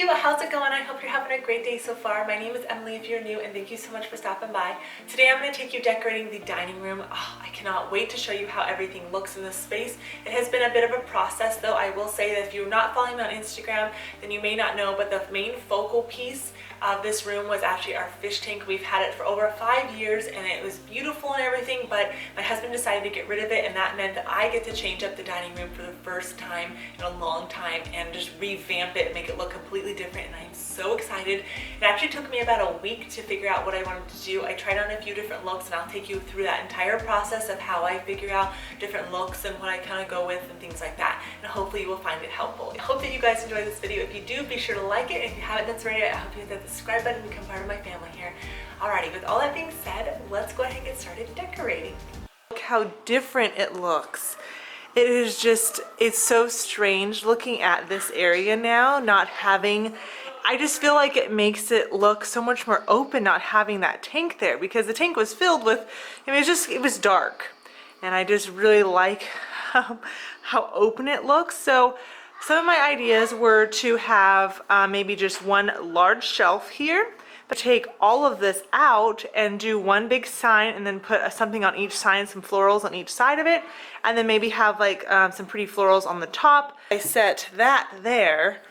you, how's it going? I hope you're having a great day so far. My name is Emily if you're new, and thank you so much for stopping by. Today I'm going to take you decorating the dining room. Oh, I cannot wait to show you how everything looks in this space. It has been a bit of a process though. I will say that if you're not following me on Instagram, then you may not know, but the main focal piece of this room was actually our fish tank. We've had it for over 5 years and it was beautiful and everything, but my husband decided to get rid of it, and that meant that I get to change up the dining room for the first time in a long time and just revamp it and make it look completely different, and I'm so excited. It actually took me about a week to figure out what I wanted to do. I tried on a few different looks, and I'll take you through that entire process of how I figure out different looks and what I kind of go with and things like that, and hopefully you will find it helpful. I hope that you guys enjoy this video. If you do, be sure to like it, and if you haven't done so already, I hope you hit that subscribe button and become part of my family here. Alrighty, with all that being said, let's go ahead and get started decorating. Look how different it looks. It is just, it's so strange looking at this area now, not having, I just feel like it makes it look so much more open not having that tank there, because the tank was filled with, I mean, it was dark, and I just really like how open it looks. So some of my ideas were to have maybe just one large shelf here, but take all of this out and do one big sign and then put something on each sign, some florals on each side of it, and then maybe have like some pretty florals on the top. I set that there,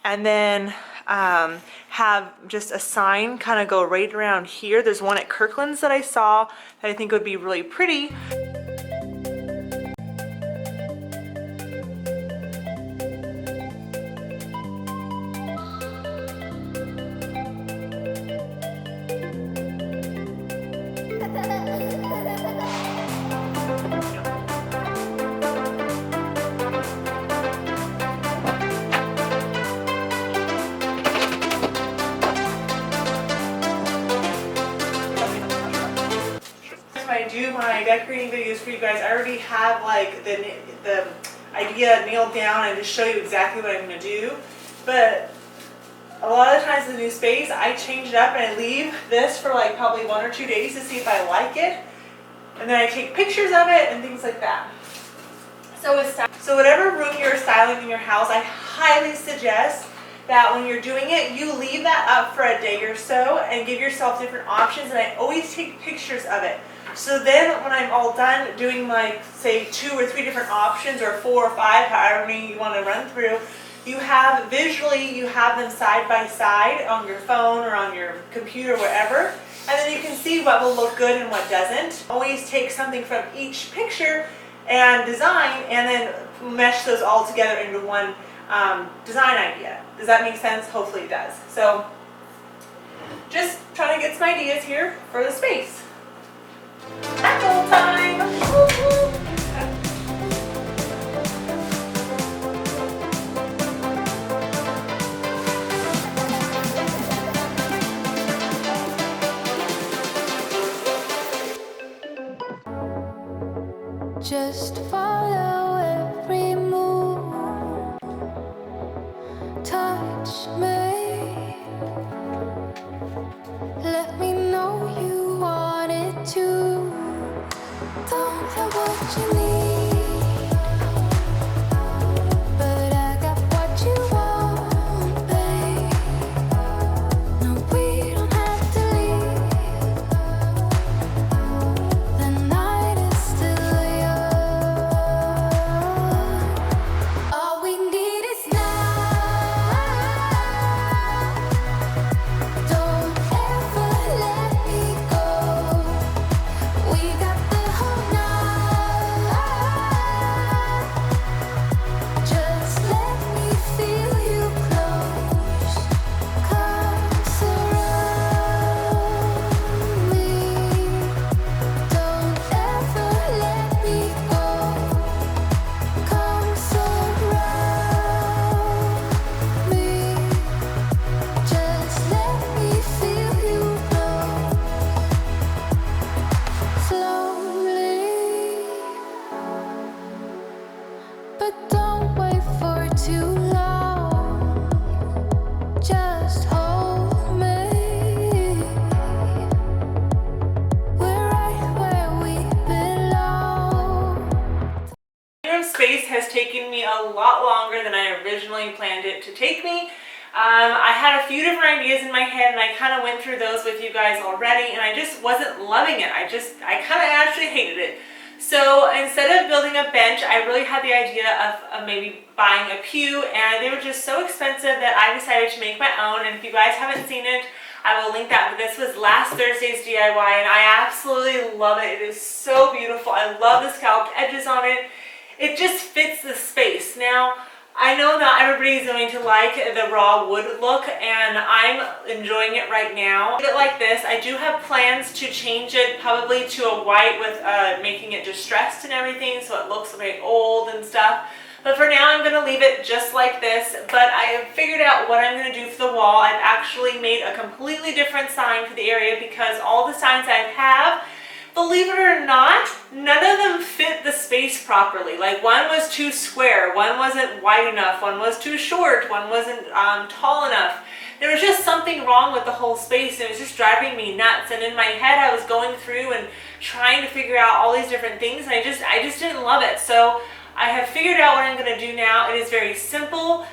and then have just a sign kind of go right around here. There's one at Kirkland's that I saw that I think would be really pretty. I do my decorating videos for you guys, I already have like the idea nailed down and just show you exactly what I'm going to do. But a lot of the times in the new space, I change it up and I leave this for like probably 1 or 2 days to see if I like it, and then I take pictures of it and things like that. So whatever room you're styling in your house, I highly suggest that when you're doing it, you leave that up for a day or so and give yourself different options, and I always take pictures of it. So then when I'm all done doing like say 2 or 3 different options, or 4 or 5, however many you want to run through, you have them side by side on your phone or on your computer, wherever, and then you can see what will look good and what doesn't. Always take something from each picture and design, and then mesh those all together into one design idea. Does that make sense? Hopefully it does. So just trying to get some ideas here for the space. Tackle time! Woo-hoo. Just follow every move, touch me, let me know you want it too. Don't have what you need, but I got what you want, babe. No, we don't have to leave, the night is still young. All we need is now. Don't ever let me go. We got the whole night. Just let me feel you close. Come surround me. Don't ever let me go. Come surround me. Just let me feel you blow. Slowly, but don't wait for too long. Just hold me. We're right where we belong. Living room space has taken me a lot longer than I originally planned it to take me. I had a few different ideas in my head, and I kind of went through those with you guys already, and I just wasn't loving it. I kind of actually hated it. So instead of building a bench, I really had the idea of maybe buying a pew, and they were just so expensive that I decided to make my own. And if you guys haven't seen it, I will link that. But this was last Thursday's DIY, and I absolutely love it. It is so beautiful. I love the scalloped edges on it. It just fits the space. Now, I know not everybody's going to like the raw wood look, and I'm enjoying it right now. Leave it like this. I do have plans to change it probably to a white with making it distressed and everything, so it looks very old and stuff. But for now, I'm going to leave it just like this. But I have figured out what I'm going to do for the wall. I've actually made a completely different sign for the area because all the signs I have, believe it or not, none of them fit the space properly. Like, one was too square, one wasn't wide enough, one was too short, one wasn't tall enough. There was just something wrong with the whole space, and it was just driving me nuts. And in my head, I was going through and trying to figure out all these different things, and I just didn't love it. So I have figured out what I'm going to do now. It is very simple,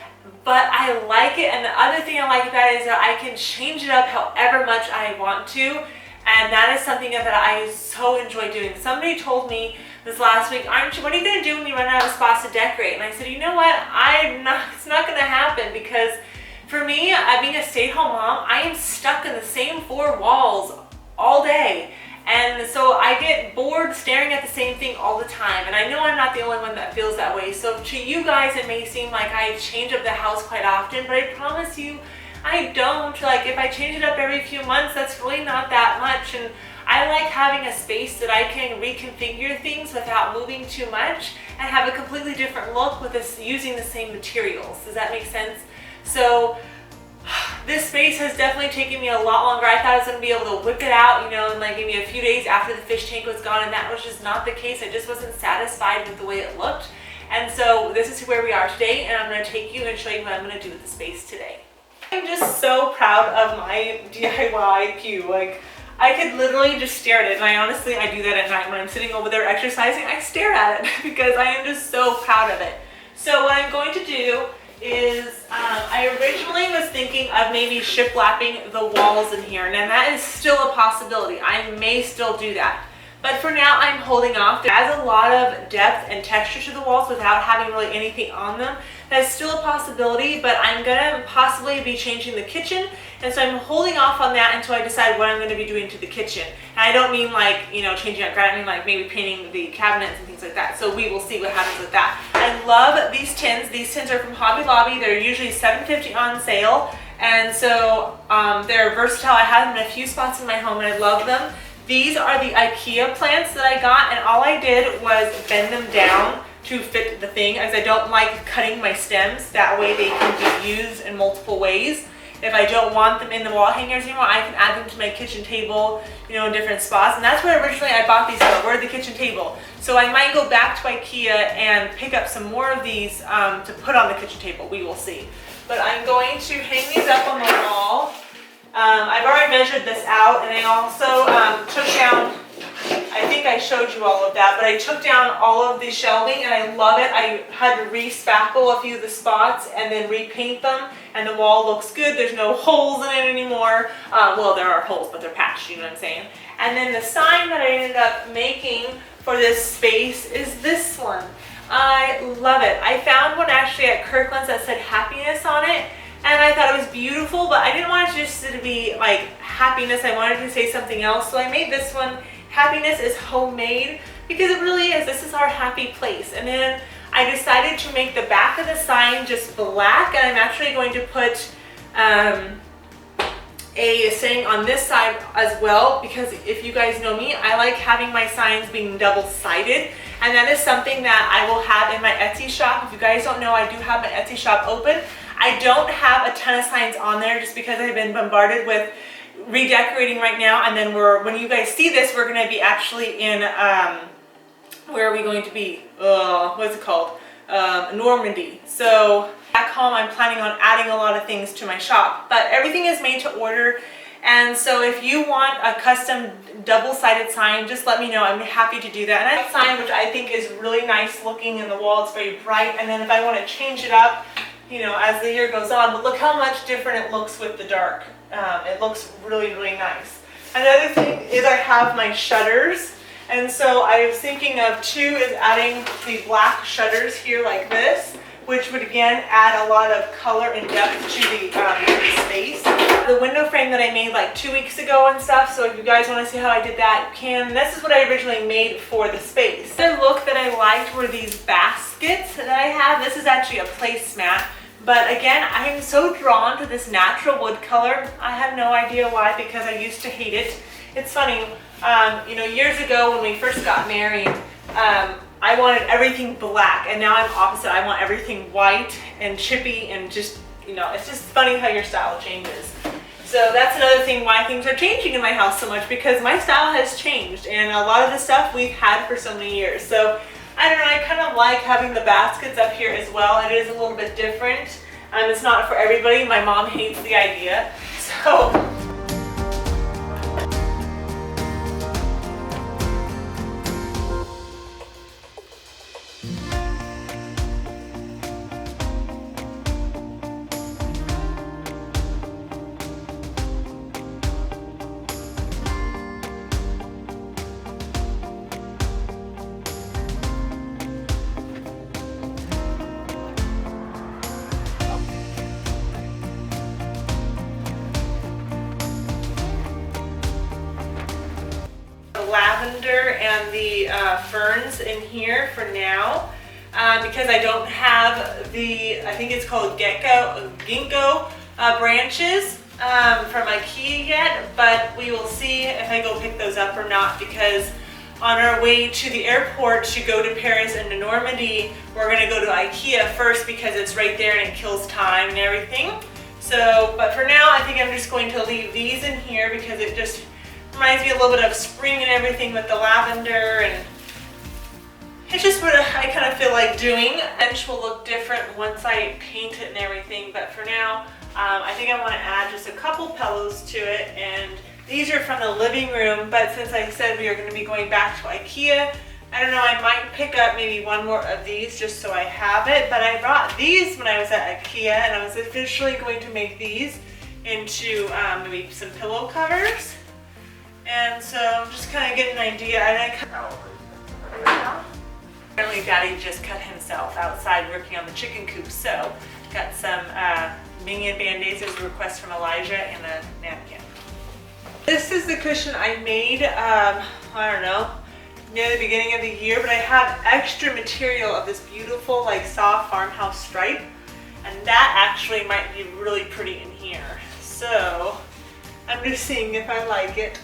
but I like it. And the other thing I like about it is that I can change it up however much I want to. And that is something that I so enjoy doing. Somebody told me this last week, what are you going to do when you run out of spots to decorate? And I said, you know what? It's not going to happen, because for me, being a stay-at-home mom, I am stuck in the same four walls all day. And so I get bored staring at the same thing all the time. And I know I'm not the only one that feels that way. So to you guys, it may seem like I change up the house quite often, but I promise you, I don't. Like, if I change it up every few months, that's really not that much. And I like having a space that I can reconfigure things without moving too much and have a completely different look with this using the same materials. Does that make sense? So this space has definitely taken me a lot longer. I thought I was going to be able to whip it out, you know, in like maybe a few days after the fish tank was gone, and that was just not the case. I just wasn't satisfied with the way it looked. And so this is where we are today, and I'm going to take you and show you what I'm going to do with the space today. I'm just so proud of my DIY pew. Like, I could literally just stare at it, and I do that at night when I'm sitting over there exercising. I stare at it because I am just so proud of it. So what I'm going to do is, I originally was thinking of maybe shiplapping the walls in here, and that is still a possibility. I may still do that. But for now, I'm holding off. It adds a lot of depth and texture to the walls without having really anything on them. That's still a possibility, but I'm gonna possibly be changing the kitchen, and so I'm holding off on that until I decide what I'm gonna be doing to the kitchen. And I don't mean like, you know, changing out granite, I mean like maybe painting the cabinets and things like that. So we will see what happens with that. I love these tins. These tins are from Hobby Lobby. They're usually $7.50 on sale, and so they're versatile. I have them in a few spots in my home, and I love them. These are the IKEA plants that I got, and all I did was bend them down to fit the thing, as I don't like cutting my stems. That way they can be used in multiple ways. If I don't want them in the wall hangers anymore, I can add them to my kitchen table, you know, in different spots. And that's where originally I bought these for, where the kitchen table. So I might go back to IKEA and pick up some more of these to put on the kitchen table. We will see. But I'm going to hang these up on the wall. I've already measured this out, and I also took down, I think I showed you all of that, but I took down all of the shelving, and I love it. I had to re-spackle a few of the spots and then repaint them, and the wall looks good. There's no holes in it anymore. Well, there are holes, but they're patched, you know what I'm saying? And then the sign that I ended up making for this space is this one. I love it. I found one actually at Kirkland's that said happiness on it, and I thought it was beautiful, but I didn't want it just to be like happiness. I wanted to say something else, so I made this one, happiness is homemade, because it really is. This is our happy place. And then I decided to make the back of the sign just black, and I'm actually going to put a saying on this side as well, because if you guys know me, I like having my signs being double-sided, and that is something that I will have in my Etsy shop. If you guys don't know, I do have my Etsy shop open. I don't have a ton of signs on there just because I've been bombarded with redecorating right now, and then when you guys see this, we're going to be actually in, where are we going to be? What's it called? Normandy. So back home, I'm planning on adding a lot of things to my shop, but everything is made to order. And so if you want a custom double-sided sign, just let me know. I'm happy to do that. And I have a sign which I think is really nice looking in the wall. It's very bright. And then if I want to change it up, you know, as the year goes on, but look how much different it looks with the dark. It looks really, really nice. Another thing is I have my shutters, and so I was thinking of too is adding the black shutters here like this, which would again add a lot of color and depth to the space. The window frame that I made like 2 weeks ago and stuff, so if you guys want to see how I did that, you can. This is what I originally made for the space. The look that I liked were these baskets that I have. This is actually a placemat. But again, I am so drawn to this natural wood color. I have no idea why, because I used to hate it. It's funny, you know, years ago when we first got married, I wanted everything black, and now I'm opposite. I want everything white and chippy and just, you know, it's just funny how your style changes. So that's another thing why things are changing in my house so much, because my style has changed, and a lot of the stuff we've had for so many years. So I don't know, I kind of like having the baskets up here as well. It is a little bit different. It's not for everybody. My mom hates the idea. So lavender and the ferns in here for now, because I don't have the, I think it's called ginkgo branches from IKEA yet, but we will see if I go pick those up or not, because on our way to the airport to go to Paris and to Normandy, we're going to go to IKEA first because it's right there and it kills time and everything. So, but for now, I think I'm just going to leave these in here because it just reminds me a little bit of spring and everything with the lavender, and it's just what I kind of feel like doing. Bench will look different once I paint it and everything, but for now, I think I want to add just a couple pillows to it, and these are from the living room, but since I said we are going to be going back to IKEA, I don't know, I might pick up maybe one more of these just so I have it, but I brought these when I was at IKEA, and I was officially going to make these into maybe some pillow covers. And so I'm just kind of getting an idea. Apparently Daddy just cut himself outside working on the chicken coop, so got some minion band-aids as a request from Elijah and a napkin. This is the cushion I made, I don't know, near the beginning of the year, but I have extra material of this beautiful like soft farmhouse stripe, and that actually might be really pretty in here. So I'm just seeing if I like it.